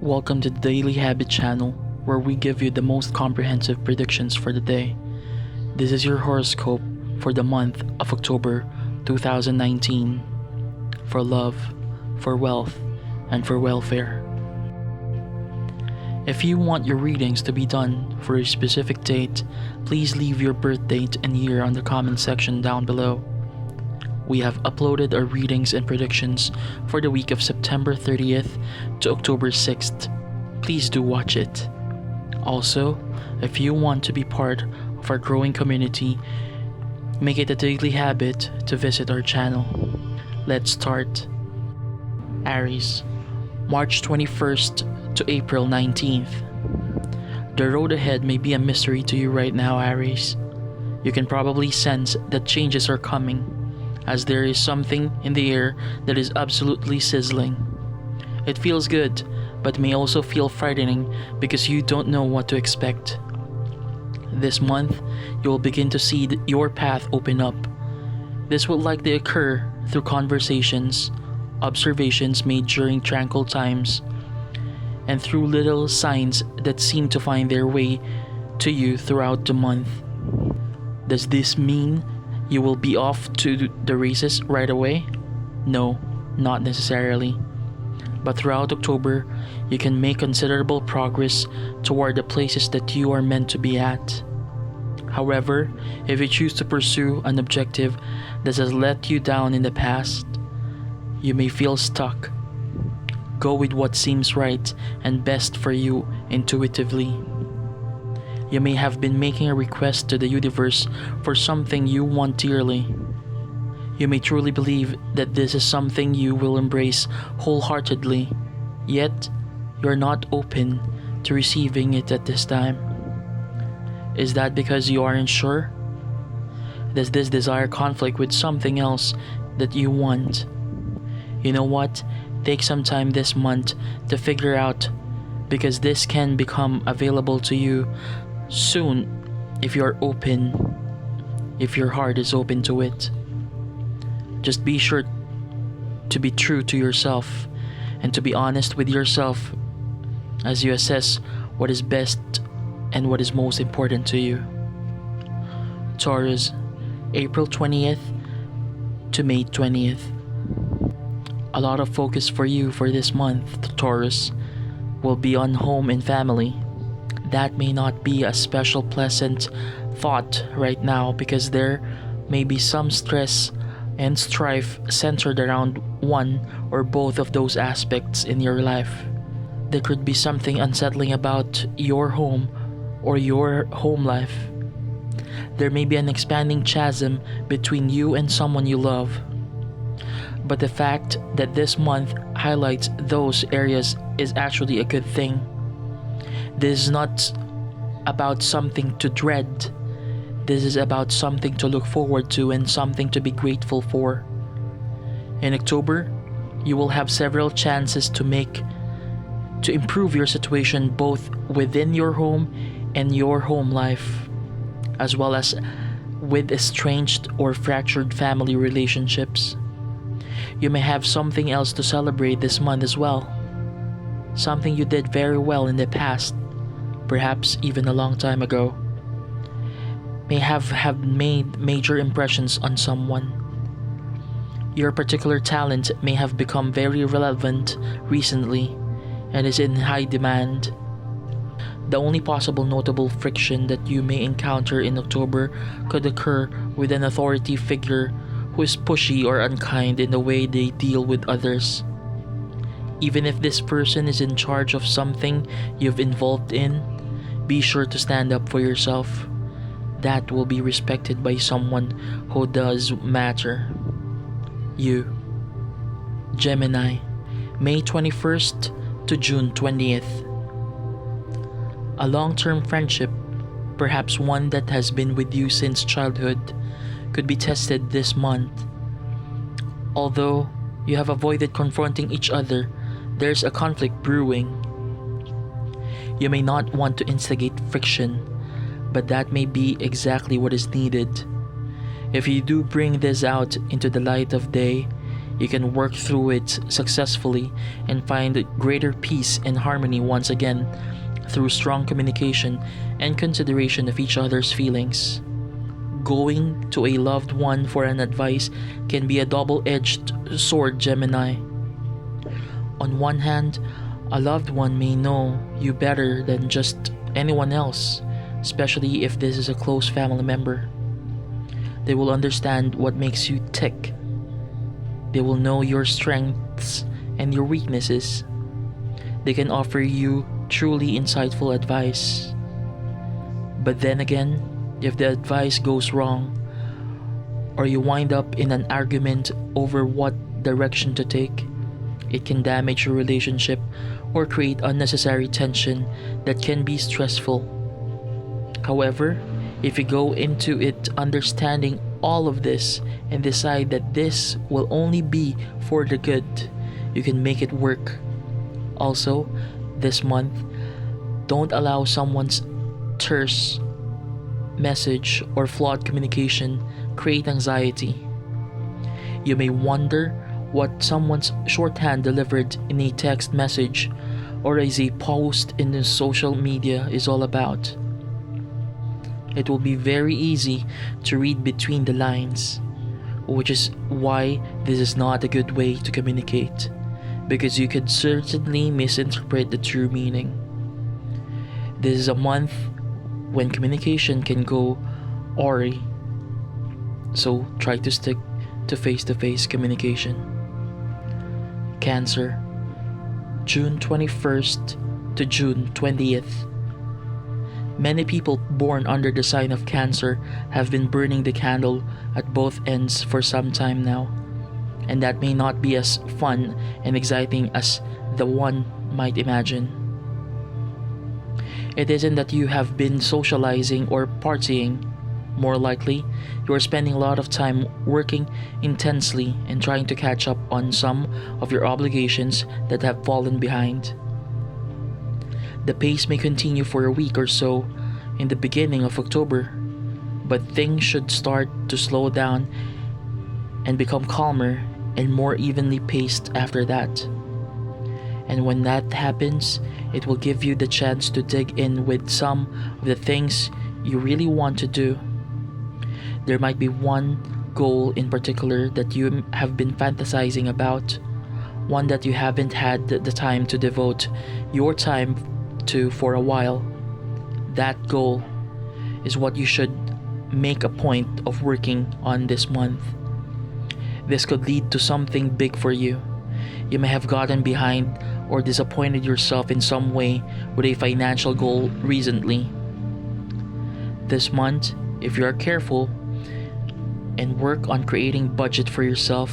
Welcome to the Daily Habit channel, where we give you the most comprehensive predictions for the day. This is your horoscope for the month of October 2019, for love, for wealth, and for welfare. If you want your readings to be done for a specific date, please leave your birth date and year on the comment section down below. We have uploaded our readings and predictions for the week of September 30th to October 6th. Please do watch it. Also, if you want to be part of our growing community, make it a daily habit to visit our channel. Let's start. Aries, March 21st to April 19th. The road ahead may be a mystery to you right now, Aries. You can probably sense that changes are coming, as there is something in the air that is absolutely sizzling. It feels good, but may also feel frightening because you don't know what to expect. This month, you will begin to see your path open up. This will likely occur through conversations, observations made during tranquil times, and through little signs that seem to find their way to you throughout the month. Does this mean you will be off to the races right away? No, not necessarily. But throughout October, you can make considerable progress toward the places that you are meant to be at. However, if you choose to pursue an objective that has let you down in the past, you may feel stuck. Go with what seems right and best for you intuitively. You may have been making a request to the universe for something you want dearly. You may truly believe that this is something you will embrace wholeheartedly, yet you're not open to receiving it at this time. Is that because you aren't sure? Does this desire conflict with something else that you want? You know what? Take some time this month to figure out, because this can become available to you soon if your heart is open to it. Just be sure to be true to yourself and to be honest with yourself as you assess what is best and what is most important to you. Taurus, April 20th to May 20th. A lot of focus for you for this month, Taurus, will be on home and family. That may not be a special pleasant thought right now, because there may be some stress and strife centered around one or both of those aspects in your life. There could be something unsettling about your home or your home life. There may be an expanding chasm between you and someone you love. But the fact that this month highlights those areas is actually a good thing. This is not about something to dread. This is about something to look forward to and something to be grateful for. In October, you will have several chances to improve your situation, both within your home and your home life, as well as with estranged or fractured family relationships. You may have something else to celebrate this month as well. Something you did very well in the past, perhaps even a long time ago, may have made major impressions on someone. Your particular talent may have become very relevant recently and is in high demand. The only possible notable friction that you may encounter in October could occur with an authority figure who is pushy or unkind in the way they deal with others. Even if this person is in charge of something you've involved in, be sure to stand up for yourself. That will be respected by someone who does matter. You, Gemini, May 21st to June 20th. A long-term friendship, perhaps one that has been with you since childhood, could be tested this month. Although you have avoided confronting each other, there's a conflict brewing. You may not want to instigate friction, but that may be exactly what is needed. If you do bring this out into the light of day, You can work through it successfully and find greater peace and harmony once again through strong communication and consideration of each other's feelings. Going to a loved one for an advice can be a double-edged sword, Gemini. On one hand, a loved one may know you better than just anyone else, especially if this is a close family member. They will understand what makes you tick. They will know your strengths and your weaknesses. They can offer you truly insightful advice. But then again, if the advice goes wrong, or you wind up in an argument over what direction to take, it can damage your relationship or create unnecessary tension that can be stressful. However, if you go into it understanding all of this and decide that this will only be for the good, you can make it work. Also, this month, don't allow someone's terse message or flawed communication create anxiety. You may wonder what someone's shorthand delivered in a text message or as a post in the social media is all about. It will be very easy to read between the lines, which is why this is not a good way to communicate, because you could certainly misinterpret the true meaning. This is a month when communication can go awry, so try to stick to face-to-face communication. Cancer, June 21st to June 20th. Many people born under the sign of Cancer have been burning the candle at both ends for some time now, and that may not be as fun and exciting as the one might imagine. It isn't that you have been socializing or partying. More likely, you are spending a lot of time working intensely and trying to catch up on some of your obligations that have fallen behind. The pace may continue for a week or so in the beginning of October, but things should start to slow down and become calmer and more evenly paced after that. And when that happens, it will give you the chance to dig in with some of the things you really want to do. There might be one goal in particular that you have been fantasizing about, one that you haven't had the time to devote your time to for a while. That goal is what you should make a point of working on this month. This could lead to something big for you. You may have gotten behind or disappointed yourself in some way with a financial goal recently. This month, if you are careful and work on creating budget for yourself,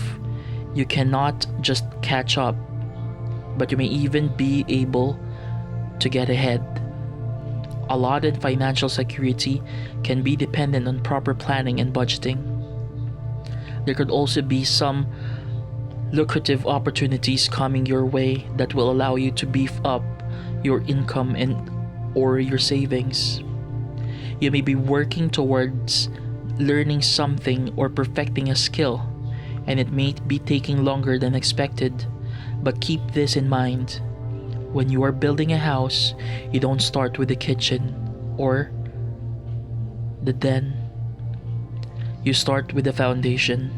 you cannot just catch up, but you may even be able to get ahead. A lot in financial security can be dependent on proper planning and budgeting. There could also be some lucrative opportunities coming your way that will allow you to beef up your income and or your savings. You may be working towards learning something or perfecting a skill, and it may be taking longer than expected, but keep this in mind. When you are building a house, you don't start with the kitchen or the den. You start with the foundation.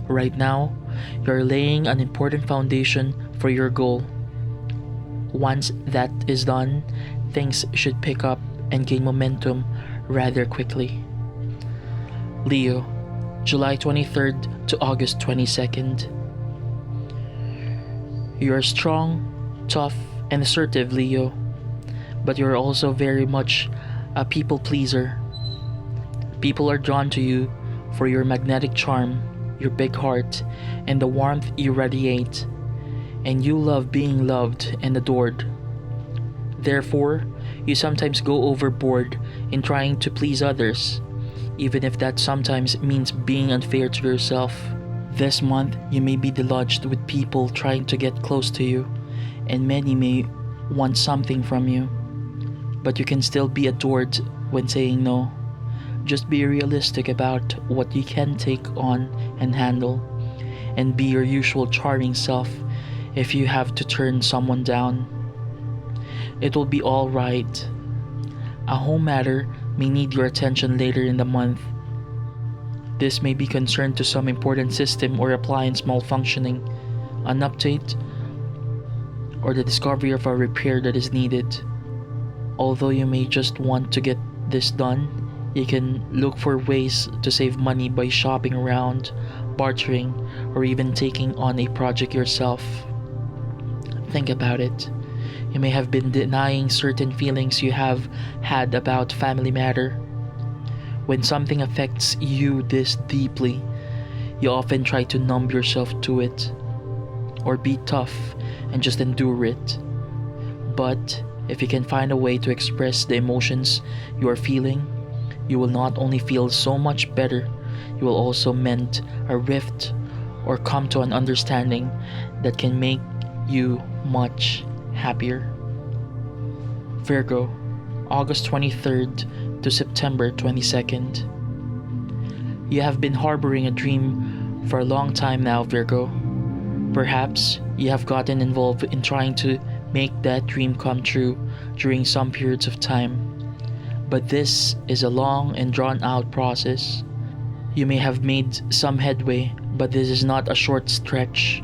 Right now, you're laying an important foundation for your goal. Once that is done, things should pick up and gain momentum rather quickly. Leo, July 23rd to August 22nd. You are strong, tough, and assertive, Leo, but you're also very much a people pleaser. People are drawn to you for your magnetic charm, your big heart, and the warmth you radiate, and you love being loved and adored. Therefore, you sometimes go overboard in trying to please others, even if that sometimes means being unfair to yourself. This month, you may be deluged with people trying to get close to you, and many may want something from you, but you can still be adored when saying no. Just be realistic about what you can take on and handle. and be your usual charming self if you have to turn someone down. It will be alright. A home matter may need your attention later in the month. This may be concerned to some important system or appliance malfunctioning, an update, or the discovery of a repair that is needed. Although you may just want to get this done, you can look for ways to save money by shopping around, bartering, or even taking on a project yourself. Think about it. You may have been denying certain feelings you have had about family matter. When something affects you this deeply, you often try to numb yourself to it, or be tough and just endure it. But if you can find a way to express the emotions you are feeling, you will not only feel so much better, you will also mend a rift or come to an understanding that can make you much happier. Virgo, August 23rd to September 22nd. You have been harboring a dream for a long time now, Virgo. Perhaps you have gotten involved in trying to make that dream come true during some periods of time. But this is a long and drawn out process. You may have made some headway, but this is not a short stretch,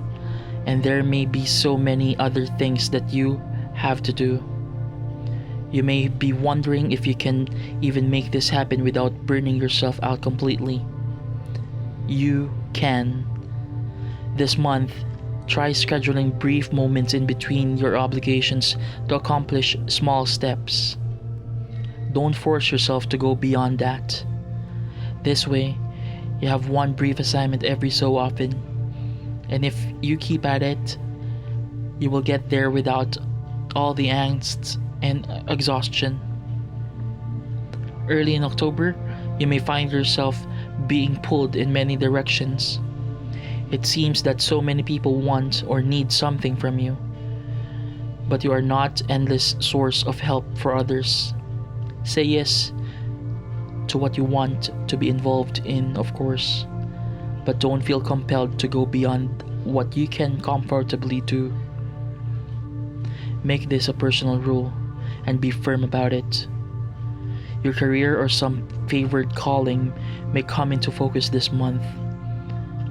and there may be so many other things that you have to do. You may be wondering if you can even make this happen without burning yourself out completely. You can. This month, try scheduling brief moments in between your obligations to accomplish small steps. Don't force yourself to go beyond that. This way, you have one brief assignment every so often, and if you keep at it, you will get there without all the angst and exhaustion. Early in October, you may find yourself being pulled in many directions. It seems that so many people want or need something from you, but you are not an endless source of help for others. Say yes to what you want to be involved in, of course, but don't feel compelled to go beyond what you can comfortably do. Make this a personal rule and be firm about it. Your career or some favored calling may come into focus this month.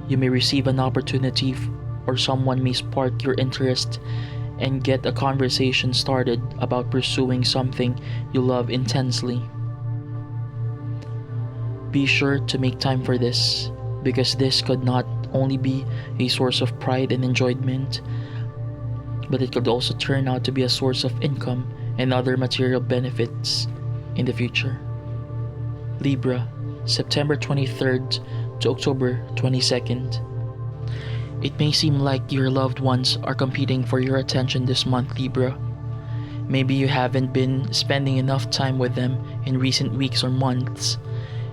You may receive an opportunity or someone may spark your interest and get a conversation started about pursuing something you love intensely. Be sure to make time for this, because this could not only be a source of pride and enjoyment, but it could also turn out to be a source of income and other material benefits in the future. Libra, September 23rd to October 22nd. It may seem like your loved ones are competing for your attention this month, Libra. Maybe you haven't been spending enough time with them in recent weeks or months,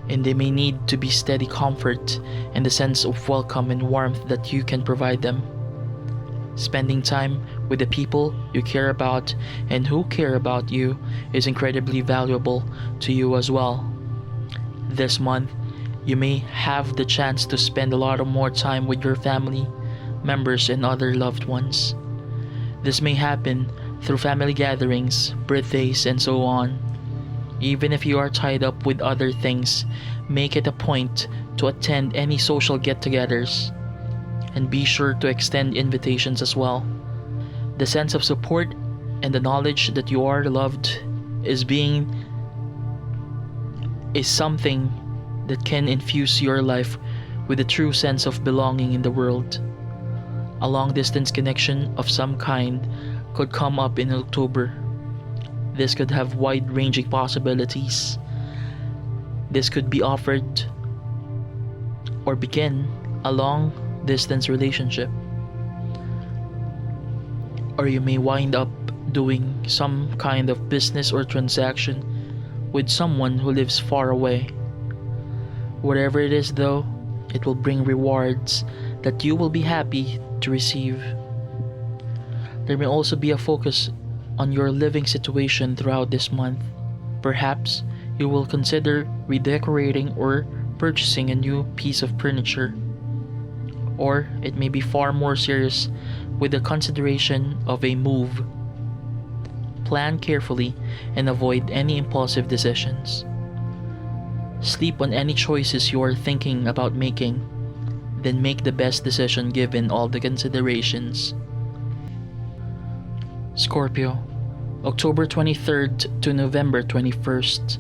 and they may need to be steady comfort and the sense of welcome and warmth that you can provide them. Spending time with the people you care about and who care about you is incredibly valuable to you as well. This month, you may have the chance to spend a lot of more time with your family members and other loved ones. This may happen through family gatherings, birthdays, and so on. Even if you are tied up with other things, make it a point to attend any social get-togethers, and be sure to extend invitations as well. The sense of support and the knowledge that you are loved is something that can infuse your life with a true sense of belonging in the world. A long-distance connection of some kind could come up in October. This could have wide-ranging possibilities. This could be offered or begin a long-distance relationship. Or you may wind up doing some kind of business or transaction with someone who lives far away. Whatever it is though, it will bring rewards that you will be happy to receive. There may also be a focus on your living situation throughout this month. Perhaps you will consider redecorating or purchasing a new piece of furniture. or it may be far more serious with the consideration of a move. Plan carefully and avoid any impulsive decisions. Sleep on any choices you are thinking about making, then make the best decision given all the considerations. Scorpio, October 23rd to November 21st.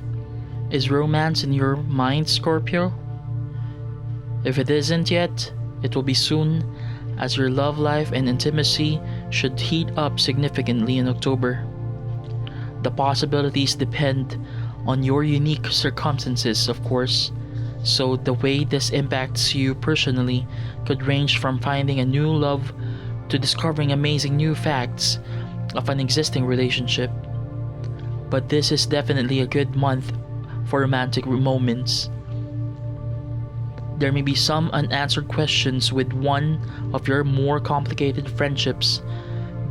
Is romance in your mind, Scorpio? If it isn't yet, it will be soon, as your love life and intimacy should heat up significantly in October. The possibilities depend on your unique circumstances, of course, so the way this impacts you personally could range from finding a new love to discovering amazing new facts of an existing relationship. But this is definitely a good month for romantic moments. There may be some unanswered questions with one of your more complicated friendships,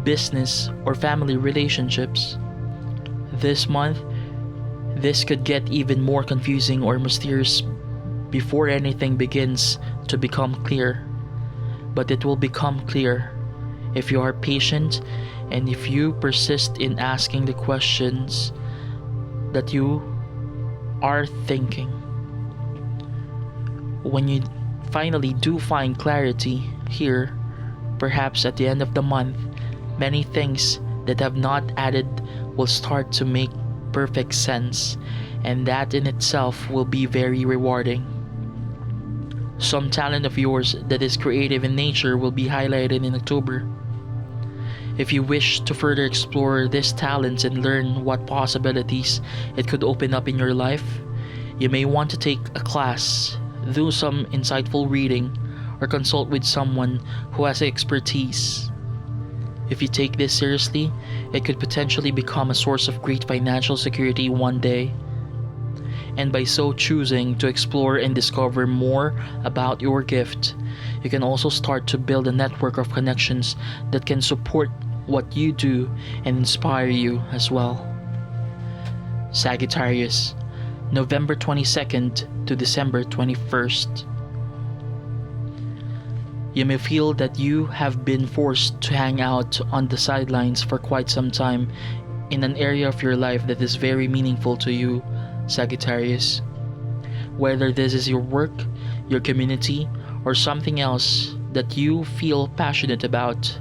business, or family relationships. This month, this could get even more confusing or mysterious before anything begins to become clear. But it will become clear if you are patient and if you persist in asking the questions that you are thinking. When you finally do find clarity here, perhaps at the end of the month, many things that have not added will start to make perfect sense, and that in itself will be very rewarding. Some talent of yours that is creative in nature will be highlighted in October. If you wish to further explore these talents and learn what possibilities it could open up in your life, you may want to take a class, do some insightful reading, or consult with someone who has expertise. If you take this seriously, it could potentially become a source of great financial security one day. And by so choosing to explore and discover more about your gift, you can also start to build a network of connections that can support what you do and inspire you as well. Sagittarius, November 22nd to December 21st. You may feel that you have been forced to hang out on the sidelines for quite some time in an area of your life that is very meaningful to you, Sagittarius. Whether this is your work, your community, or something else that you feel passionate about,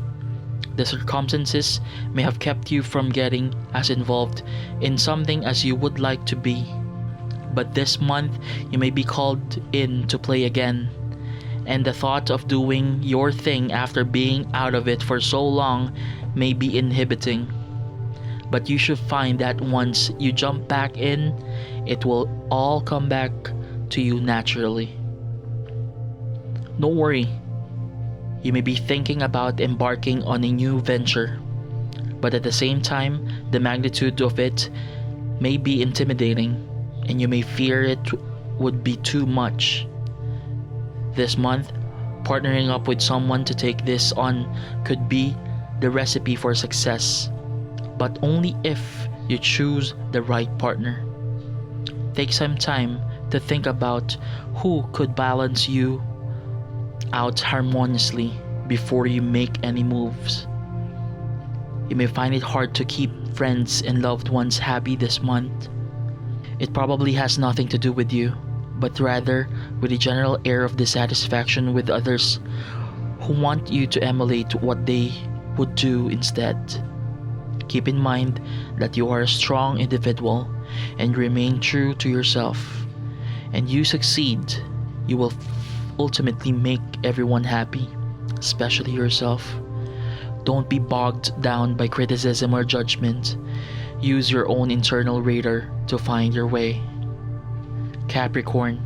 the circumstances may have kept you from getting as involved in something as you would like to be. But this month, you may be called in to play again, and the thought of doing your thing after being out of it for so long may be inhibiting. But you should find that once you jump back in, it will all come back to you naturally. Don't worry, you may be thinking about embarking on a new venture, but at the same time, the magnitude of it may be intimidating, and you may fear it would be too much. This month, partnering up with someone to take this on could be the recipe for success, but only if you choose the right partner. Take some time to think about who could balance you out harmoniously before you make any moves. You may find it hard to keep friends and loved ones happy this month. It probably has nothing to do with you, but rather with a general air of dissatisfaction with others who want you to emulate what they would do instead. Keep in mind that you are a strong individual and remain true to yourself. And you succeed, you will ultimately make everyone happy, especially yourself. Don't be bogged down by criticism or judgment. Use your own internal radar to find your way. Capricorn,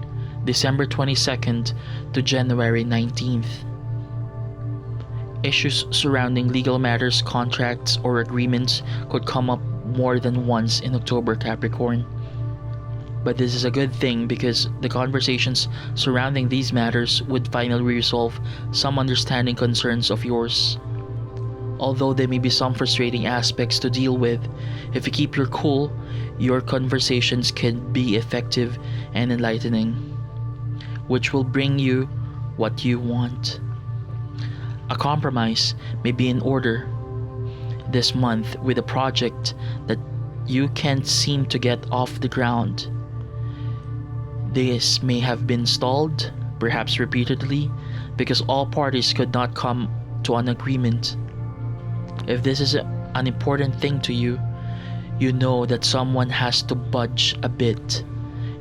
December 22nd to January 19th. Issues surrounding legal matters, contracts, or agreements could come up more than once in October, Capricorn. But this is a good thing because the conversations surrounding these matters would finally resolve some understanding concerns of yours. Although there may be some frustrating aspects to deal with, if you keep your cool, your conversations can be effective and enlightening, which will bring you what you want. A compromise may be in order this month with a project that you can't seem to get off the ground. This may have been stalled, perhaps repeatedly, because all parties could not come to an agreement. If this is an important thing to you, you know that someone has to budge a bit,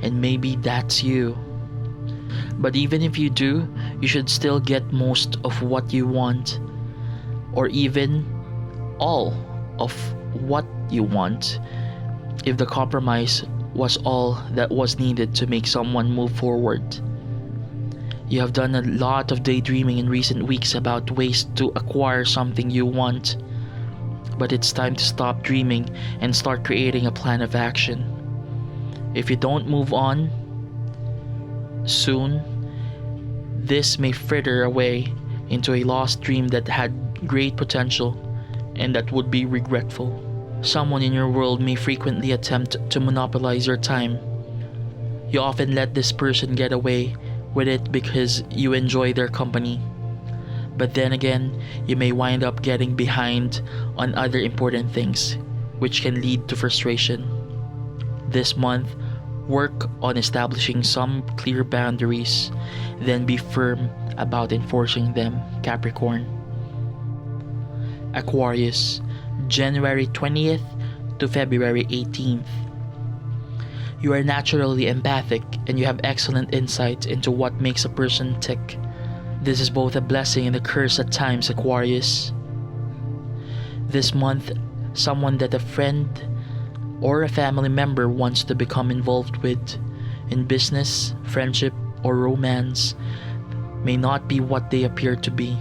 and maybe that's you. But even if you do, you should still get most of what you want, or even all of what you want, if the compromise was all that was needed to make someone move forward. You have done a lot of daydreaming in recent weeks about ways to acquire something you want, but it's time to stop dreaming and start creating a plan of action. If you don't move on soon, this may fritter away into a lost dream that had great potential and that would be regretful. Someone in your world may frequently attempt to monopolize your time. You often let this person get away with it because you enjoy their company. But then again, you may wind up getting behind on other important things, which can lead to frustration. This month, work on establishing some clear boundaries, then be firm about enforcing them, Capricorn. Aquarius, January 20th to February 18th. You are naturally empathic and you have excellent insight into what makes a person tick. This is both a blessing and a curse at times, Aquarius. This month, someone that a friend or a family member wants to become involved with in business, friendship, or romance may not be what they appear to be.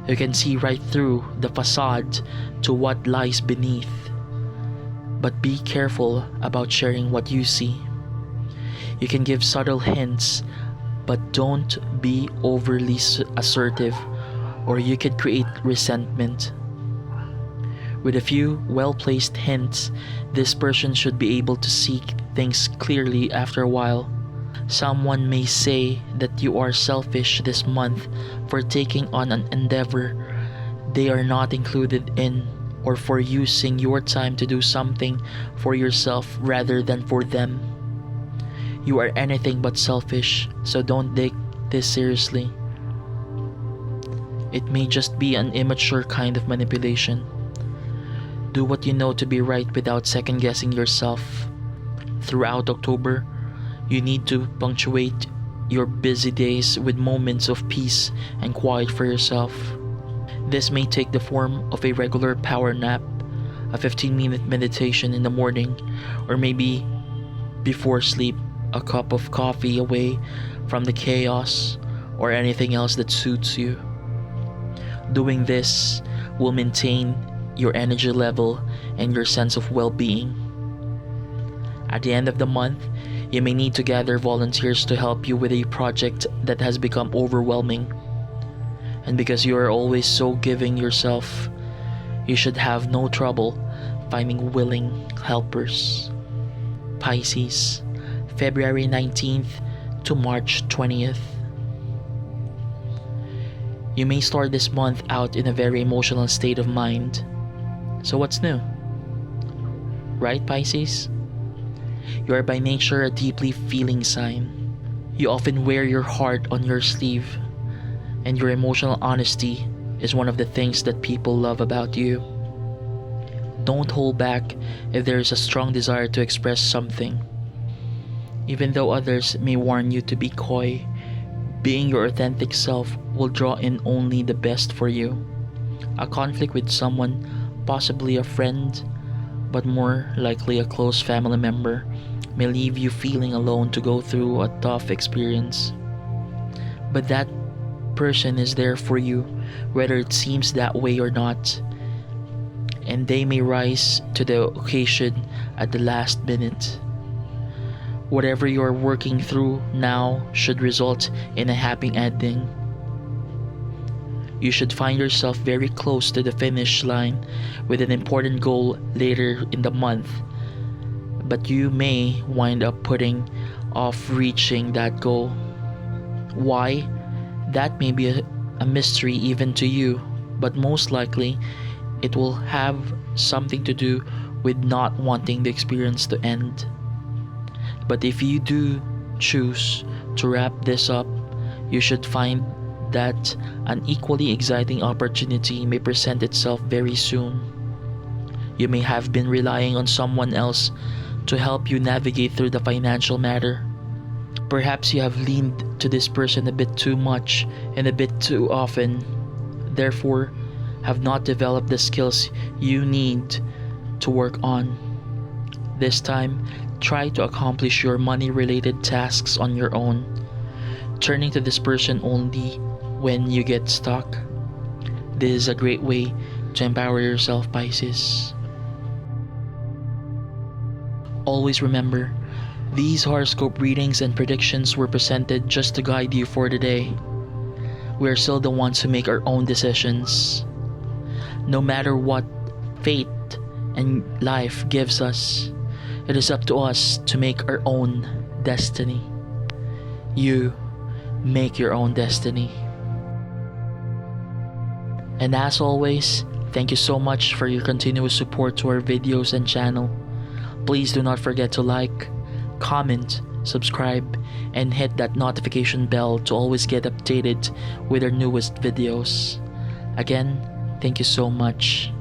You can see right through the facade to what lies beneath. But be careful about sharing what you see. You can give subtle hints, but don't be overly assertive, or you could create resentment. With a few well-placed hints, this person should be able to see things clearly after a while. Someone may say that you are selfish this month for taking on an endeavor they are not included in, or for using your time to do something for yourself rather than for them. You are anything but selfish, so don't take this seriously. It may just be an immature kind of manipulation. Do what you know to be right without second-guessing yourself. Throughout October, you need to punctuate your busy days with moments of peace and quiet for yourself. This may take the form of a regular power nap, a 15-minute meditation in the morning, or maybe before sleep, a cup of coffee away from the chaos or anything else that suits you. Doing this will maintain your energy level and your sense of well-being. At the end of the month, you may need to gather volunteers to help you with a project that has become overwhelming. And because you are always so giving yourself, you should have no trouble finding willing helpers. Pisces, February 19th to March 20th. You may start this month out in a very emotional state of mind. So what's new? Right, Pisces? You are by nature a deeply feeling sign. You often wear your heart on your sleeve, and your emotional honesty is one of the things that people love about you. Don't hold back if there is a strong desire to express something. Even though others may warn you to be coy, being your authentic self will draw in only the best for you. A conflict with someone, possibly a friend, but more likely a close family member, may leave you feeling alone to go through a tough experience. But that person is there for you, whether it seems that way or not, and they may rise to the occasion at the last minute. Whatever you are working through now should result in a happy ending. You should find yourself very close to the finish line with an important goal later in the month, but you may wind up putting off reaching that goal. Why? That may be a mystery even to you, but most likely it will have something to do with not wanting the experience to end. But if you do choose to wrap this up, you should find that an equally exciting opportunity may present itself very soon. You may have been relying on someone else to help you navigate through the financial matter. Perhaps you have leaned to this person a bit too much and a bit too often, therefore have not developed the skills you need to work on. This time, try to accomplish your money-related tasks on your own, turning to this person only when you get stuck. This is a great way to empower yourself, Pisces. Always remember, these horoscope readings and predictions were presented just to guide you for the day. We are still the ones who make our own decisions. No matter what fate and life gives us, it is up to us to make our own destiny. You make your own destiny. And as always, thank you so much for your continuous support to our videos and channel. Please do not forget to like, comment, subscribe, and hit that notification bell to always get updated with our newest videos. Again, thank you so much.